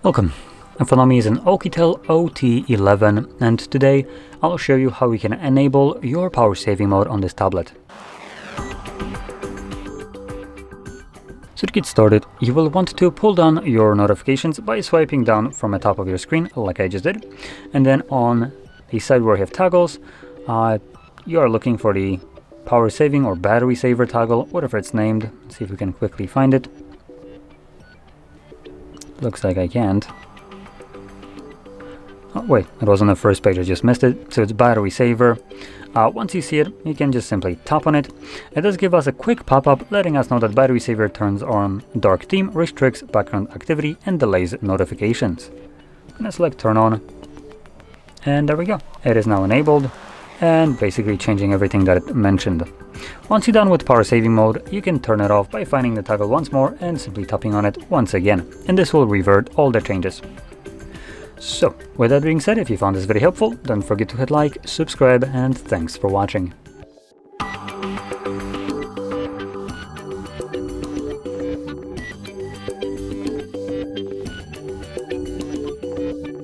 Welcome. In front of me is an OUKITEL OT11, and today I'll show you how you can enable your power saving mode on this tablet. So to get started, you will want to pull down your notifications by swiping down from the top of your screen like I just did, and then on the side where you have toggles, you are looking for the power saving or battery saver toggle, whatever it's named. Let's see if we can quickly find it. Looks like I can't. Oh wait, it was on the first page, I just missed it. So it's battery saver. Once you see it, you can just simply tap on it. It does give us a quick pop-up letting us know that battery saver turns on dark theme, restricts background activity, and delays notifications. I'm gonna select turn on, and there we go. It is now enabled and basically changing everything that it mentioned. Once you're done with power saving mode, you can turn it off by finding the toggle once more and simply tapping on it once again, and this will revert all the changes. So, with that being said, if you found this video helpful, don't forget to hit like, subscribe, and thanks for watching.